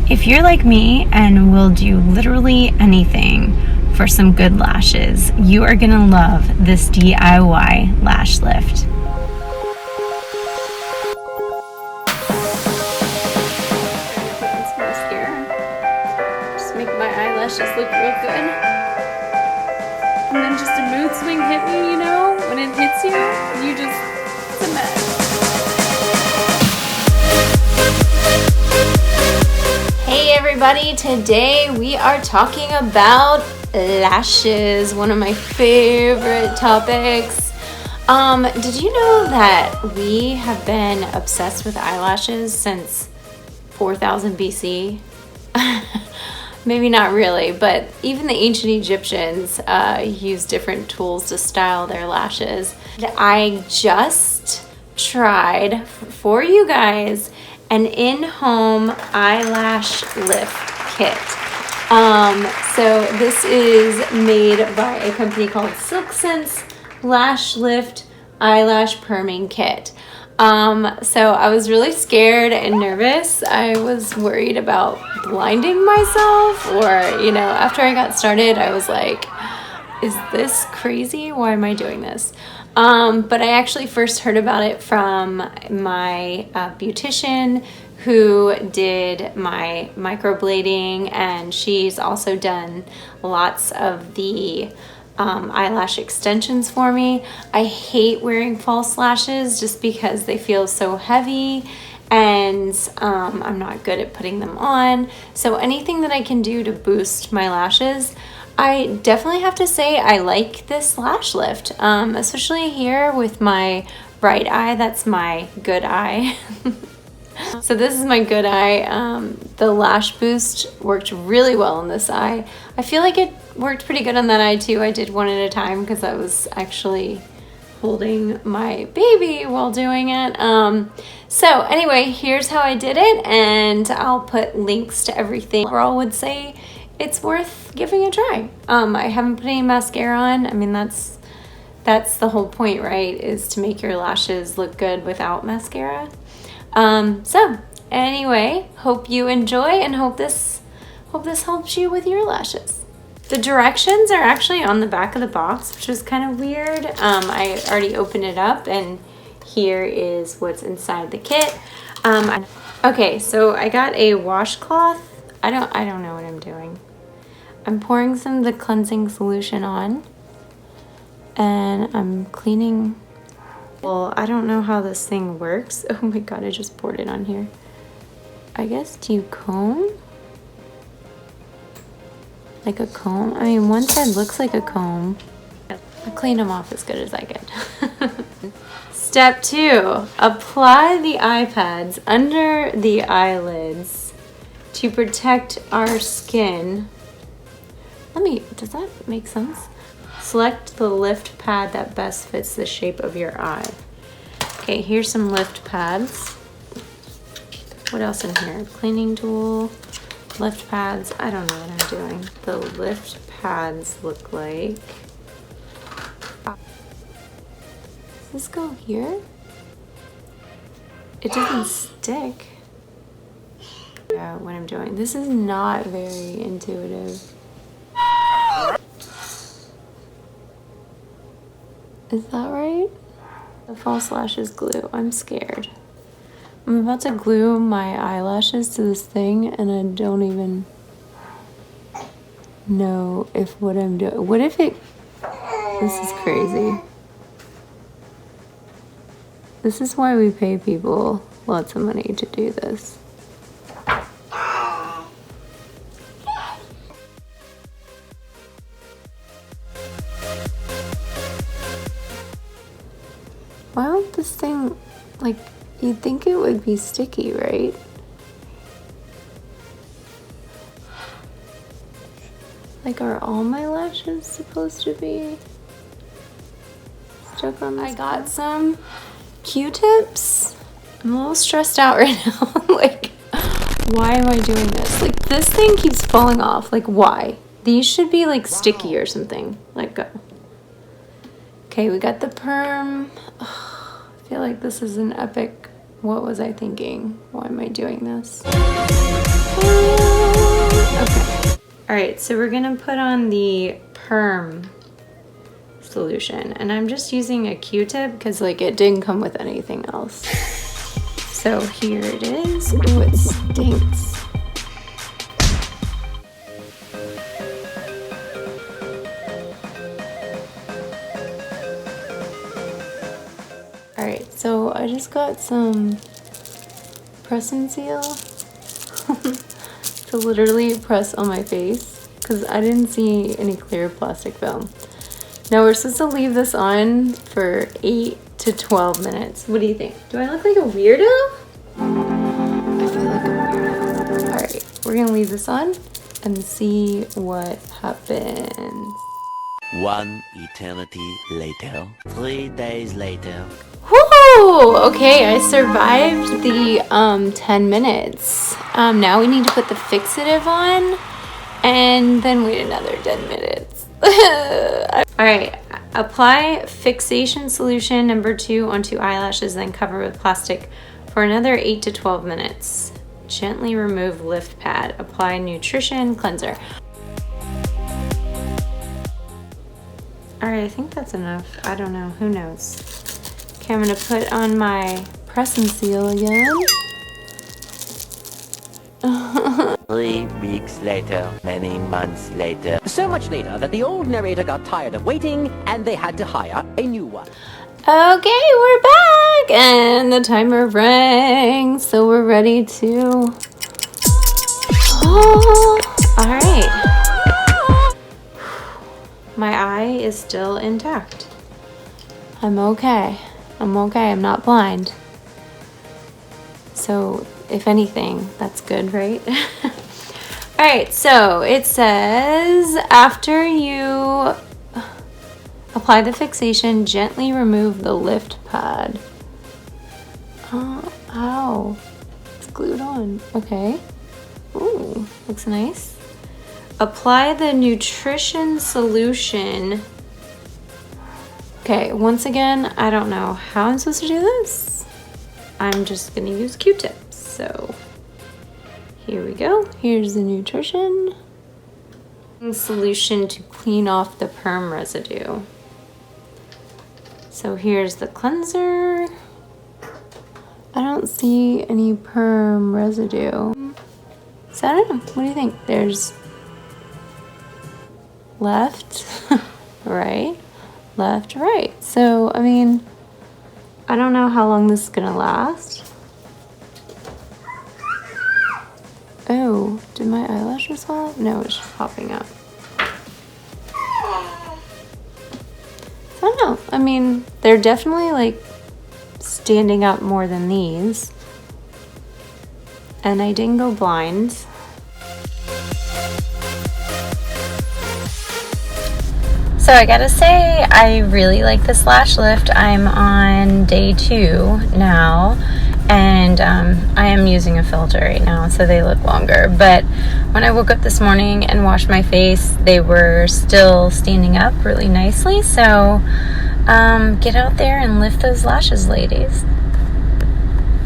If you're like me and will do literally anything for some good lashes, you are gonna love this DIY lash lift. Just make my eyelashes look real good. And then just a mood swing hit me, you know? When it hits you, it's a mess. Hey everybody, today we are talking about lashes, one of my favorite topics. Did you know that we have been obsessed with eyelashes since 4000 BC? Maybe not really, but even the ancient Egyptians used different tools to style their lashes. I just tried for you guys an in-home eyelash lift kit. So this is made by a company called Silk Sense Lash Lift Eyelash Perming Kit. So I was really scared and nervous. I was worried about blinding myself, or, you know, after I got started, I was like, is this crazy? Why am I doing this? But I actually first heard about it from my beautician who did my microblading, and she's also done lots of the eyelash extensions for me. I hate wearing false lashes just because they feel so heavy, and I'm not good at putting them on. So anything that I can do to boost my lashes, I definitely have to say I like this lash lift, especially here with my right eye. That's my good eye. So this is my good eye. The lash boost worked really well on this eye. I feel like it worked pretty good on that eye too. I did one at a time because I was actually holding my baby while doing it. So anyway, here's how I did it, and I'll put links to everything. Overall, would say it's worth giving a try. I haven't put any mascara on. I mean, that's the whole point, right? Is to make your lashes look good without mascara. So anyway, hope you enjoy, and hope this helps you with your lashes. The directions are actually on the back of the box, which is kind of weird. I already opened it up, and here is what's inside the kit. Okay, so I got a washcloth. I don't know what I'm doing. I'm pouring some of the cleansing solution on, and I'm cleaning. Well, I don't know how this thing works. Oh my god, I just poured it on here. I guess, do you comb? Like a comb? I mean, one side looks like a comb. I cleaned them off as good as I could. Step 2, apply the eye pads under the eyelids to protect our skin. Does that make sense? Select the lift pad that best fits the shape of your eye. Okay, here's some lift pads. What else in here? Cleaning tool, lift pads. I don't know what I'm doing. The lift pads look like. Does this go here? It doesn't stick. Yeah, what I'm doing. This is not very intuitive. Is that right? The false lashes glue. I'm scared. I'm about to glue my eyelashes to this thing, and I don't even know if what I'm doing. What if it... This is crazy. This is why we pay people lots of money to do this. Why would this thing, like, you'd think it would be sticky, right? Like, are all my lashes supposed to be stuck on this? I got some Q-tips. I'm a little stressed out right now. Like, why am I doing this? Like, this thing keeps falling off. Like, why? These should be, like, sticky or something. Let go. Okay, we got the perm. Oh, I feel like this is an epic What was I thinking? Why am I doing this? Okay. All right, so we're gonna put on the perm solution, and I'm just using a Q-tip because like it didn't come with anything else. So here it is. Oh, it stinks. All right, so I just got some press and seal to literally press on my face because I didn't see any clear plastic film. Now we're supposed to leave this on for 8 to 12 minutes. What do you think? Do I look like a weirdo? I feel like a weirdo. All right, we're gonna leave this on and see what happens. One eternity later. 3 days later. Whoo! Okay, I survived the 10 minutes. Now we need to put the fixative on and then wait another 10 minutes. All right, apply fixation solution number 2 onto eyelashes, then cover with plastic for another 8 to 12 minutes. Gently remove lift pad. Apply nutrition cleanser. All right, I think that's enough. I don't know, who knows? Okay, I'm gonna put on my press and seal again. 3 weeks later, many months later. So much later that the old narrator got tired of waiting and they had to hire a new one. Okay, we're back and the timer rang, so we're ready to... Oh, all right. My eye is still intact. I'm okay. I'm okay, I'm not blind. So if anything, that's good, right? All right, so it says after you apply the fixation, gently remove the lift pad. Ow, it's glued on. Okay. Ooh, looks nice. Apply the nutrition solution. Okay, once again, I don't know how I'm supposed to do this. I'm just gonna use Q-tips. So here we go. Here's the nutrition solution to clean off the perm residue. So here's the cleanser. I don't see any perm residue. So I don't know. What do you think? There's left, right, left, right. So, I mean, I don't know how long this is gonna last. Oh, did my eyelashes fall off? No, it's just popping up. I don't know. I mean, they're definitely like standing up more than these. And I didn't go blind. So I gotta say, I really like this lash lift. I'm on day 2 now, and I am using a filter right now, so they look longer. But when I woke up this morning and washed my face, they were still standing up really nicely. So get out there and lift those lashes, ladies.